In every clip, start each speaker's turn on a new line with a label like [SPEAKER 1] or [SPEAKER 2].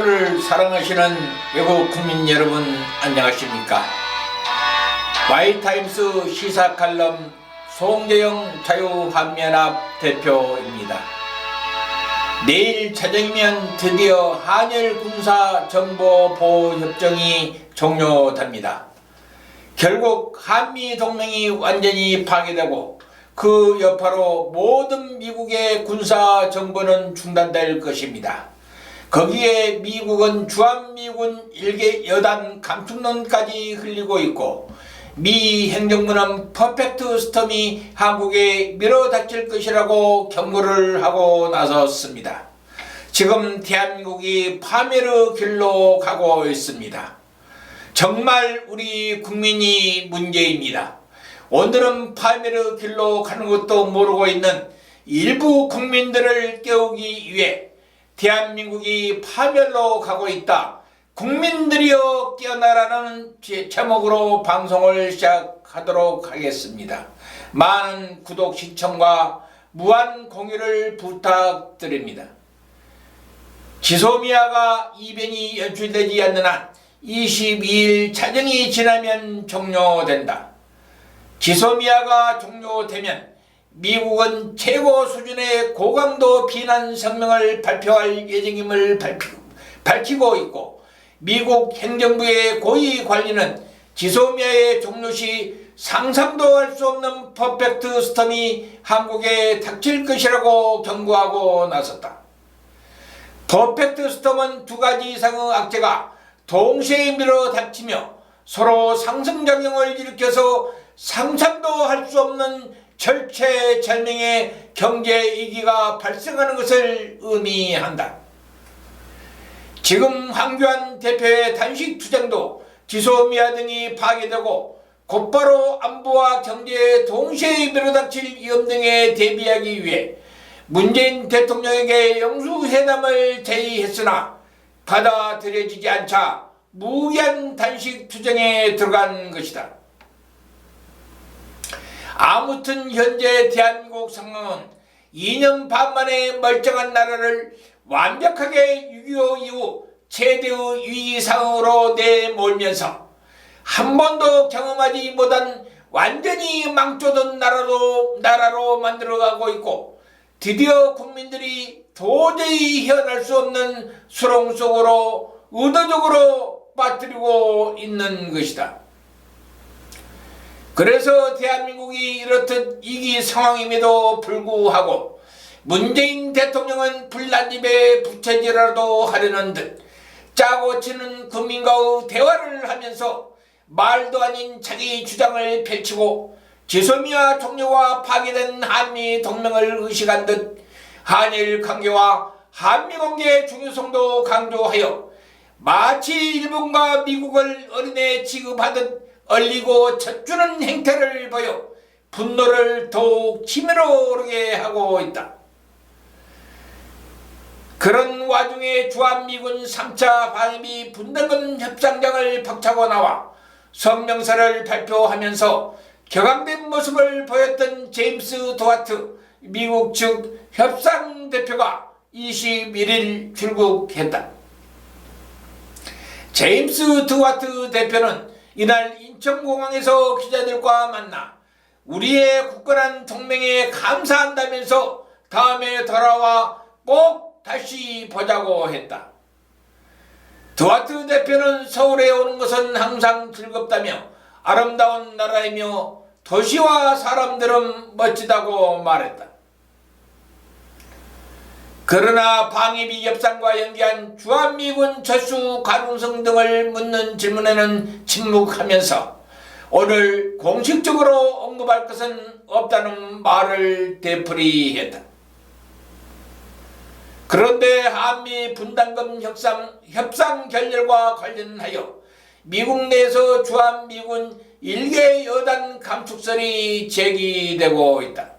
[SPEAKER 1] 자유를 사랑하시는 외국 국민 여러분 안녕하십니까? 와이타임스 시사칼럼 송재영 자유한미연합 대표입니다. 내일 저녁이면 드디어 한일 군사정보보호협정이 종료됩니다. 결국 한미동맹이 완전히 파괴되고 그 여파로 모든 미국의 군사정보는 중단될 것입니다. 거기에 미국은 주한미군 일개 여단 감축론까지 흘리고 있고 미 행정부는 퍼펙트 스톰이 한국에 밀어닥칠 것이라고 경고를 하고 나섰습니다. 지금 대한민국이 파멸의 길로 가고 있습니다. 정말 우리 국민이 문제입니다. 오늘은 파멸의 길로 가는 것도 모르고 있는 일부 국민들을 깨우기 위해 대한민국이 파멸로 가고 있다. 국민들이여 깨어나라는 제목으로 방송을 시작하도록 하겠습니다. 많은 구독, 시청과 무한 공유를 부탁드립니다. 지소미아가 이변이 연출되지 않는 한 22일 자정이 지나면 종료된다. 지소미아가 종료되면 미국은 최고 수준의 고강도 비난 성명을 발표할 예정임을 밝히고 있고 미국 행정부의 고위 관리는 지소미아의 종료 시 상상도 할 수 없는 퍼펙트 스톰이 한국에 닥칠 것이라고 경고하고 나섰다. 퍼펙트 스톰은 두 가지 이상의 악재가 동시에 밀어닥치며 서로 상승작용을 일으켜서 상상도 할 수 없는 절체절명의 경제위기가 발생하는 것을 의미한다. 지금 황교안 대표의 단식 투쟁도 지소미아 등이 파괴되고 곧바로 안보와 경제에 동시에 밀어닥칠 위험 등에 대비하기 위해 문재인 대통령에게 영수회담을 제의했으나 받아들여지지 않자 무기한 단식 투쟁에 들어간 것이다. 아무튼 현재 대한민국 상황은 2년 반 만에 멀쩡한 나라를 완벽하게 6.25 이후 최대의 위기 상황으로 내몰면서 한 번도 경험하지 못한 완전히 망쳐둔 나라로 만들어가고 있고 드디어 국민들이 도저히 헤어날 수 없는 수렁 속으로 의도적으로 빠뜨리고 있는 것이다. 그래서 대한민국이 이렇듯 위기 상황임에도 불구하고 문재인 대통령은 불난집에 부채질이라도 하려는 듯 짜고 치는 국민과의 대화를 하면서 말도 아닌 자기 주장을 펼치고 지소미아 종료와 파괴된 한미 동맹을 의식한 듯 한일 관계와 한미 관계의 중요성도 강조하여 마치 일본과 미국을 어린애 취급하듯 얼리고 젖주는 행태를 보여 분노를 더욱 치밀어 오르게 하고 있다. 그런 와중에 주한미군 3차 방위비 분담금 협상장을 벅차고 나와 성명서를 발표하면서 격앙된 모습을 보였던 제임스 드와트 미국 측 협상대표가 21일 출국했다. 제임스 드와트 대표는 이날 인천공항에서 기자들과 만나 우리의 굳건한 동맹에 감사한다면서 다음에 돌아와 꼭 다시 보자고 했다. 드와트 대표는 서울에 오는 것은 항상 즐겁다며 아름다운 나라이며 도시와 사람들은 멋지다고 말했다. 그러나 방위비 협상과 연기한 주한미군 철수 가능성 등을 묻는 질문에는 침묵하면서 오늘 공식적으로 언급할 것은 없다는 말을 되풀이했다. 그런데 한미 분담금 협상 결렬과 관련하여 미국 내에서 주한미군 일개 여단 감축설이 제기되고 있다.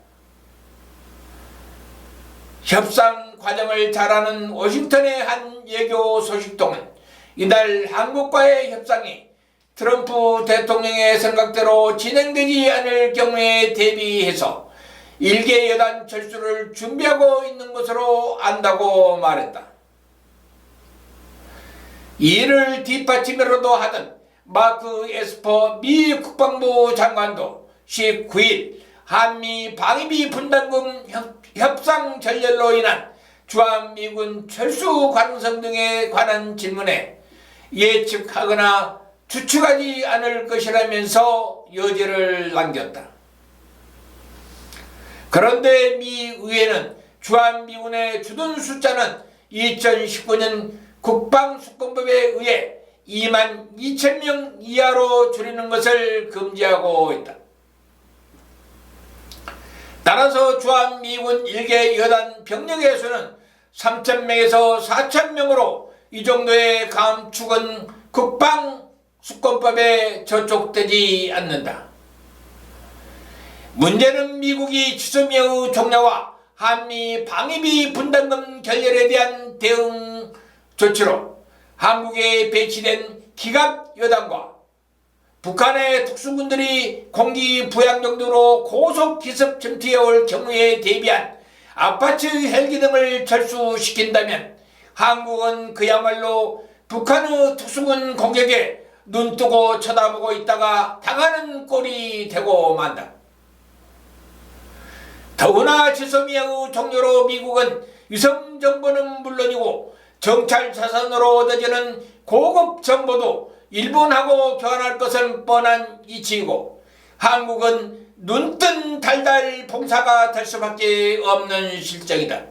[SPEAKER 1] 협상 과정을 잘 아는 워싱턴의 한 외교 소식통은 이날 한국과의 협상이 트럼프 대통령의 생각대로 진행되지 않을 경우에 대비해서 일개 여단 철수를 준비하고 있는 것으로 안다고 말했다. 이를 뒷받침으로도 하던 마크 에스퍼 미 국방부 장관도 19일 한미 방위비 분담금 협상 결렬로 인한 주한미군 철수 가능성 등에 관한 질문에 예측하거나 추측하지 않을 것이라면서 여지를 남겼다. 그런데 미 의회는 주한미군의 주둔 숫자는 2019년 국방수권법에 의해 22,000명 이하로 줄이는 것을 금지하고 있다. 따라서 주한미군 일개 여단 병력의 수는 3,000명에서 4,000명으로 이 정도의 감축은 국방수권법에 저촉되지 않는다. 문제는 미국이 추수미의 종료와 한미 방위비 분담금 결렬에 대한 대응 조치로 한국에 배치된 기갑 여단과 북한의 특수군들이 공기 부양 정도로 고속 기습 전투해 올 경우에 대비한 아파치 헬기 등을 철수시킨다면 한국은 그야말로 북한의 특수군 공격에 눈뜨고 쳐다보고 있다가 당하는 꼴이 되고 만다. 더구나 지소미아의 종료로 미국은 위성정보는 물론이고 정찰 자산으로 얻어지는 고급 정보도 일본하고 교환할 것은 뻔한 이치이고 한국은 눈뜬 달달 봉사가 될 수밖에 없는 실정이다.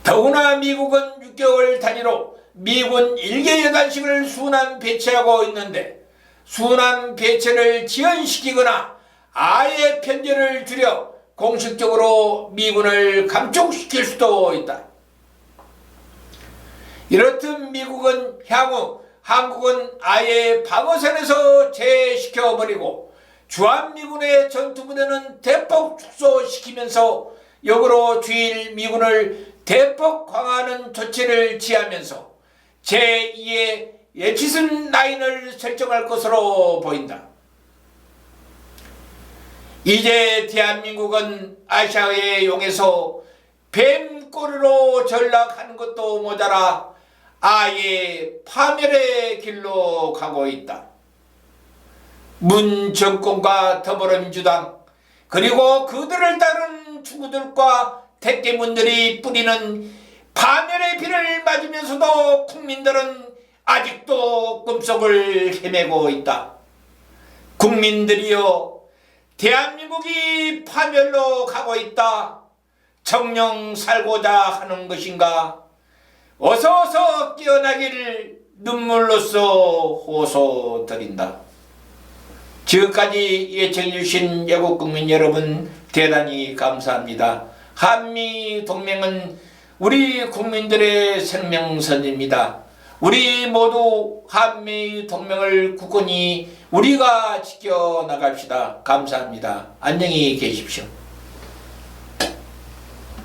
[SPEAKER 1] 더구나 미국은 6개월 단위로 미군 1개 여단식을 순환 배치하고 있는데 순환 배치를 지연시키거나 아예 편제를 줄여 공식적으로 미군을 감축시킬 수도 있다. 이렇듯 미국은 향후 한국은 아예 방어선에서 제외시켜버리고 주한미군의 전투부대는 대폭 축소시키면서 역으로 주일 미군을 대폭 강화하는 조치를 취하면서 제2의 예치슨 라인을 설정할 것으로 보인다. 이제 대한민국은 아시아의 용에서 뱀꼬리로 전락하는 것도 모자라 아예 파멸의 길로 가고 있다. 문 정권과 더불어민주당 그리고 그들을 따른 chu구들과 택계문들이 뿌리는 파멸의 비를 맞으면서도 국민들은 아직도 꿈속을 헤매고 있다. 국민들이여, 대한민국이 파멸로 가고 있다. 정령 살고자 하는 것인가? 어서 깨어나기를 눈물로써 호소드린다. 지금까지 예청해주신 애국 국민 여러분 대단히 감사합니다. 한미 동맹은 우리 국민들의 생명선입니다. 우리 모두 한미 동맹을 굳건히 우리가 지켜나갑시다. 감사합니다. 안녕히 계십시오.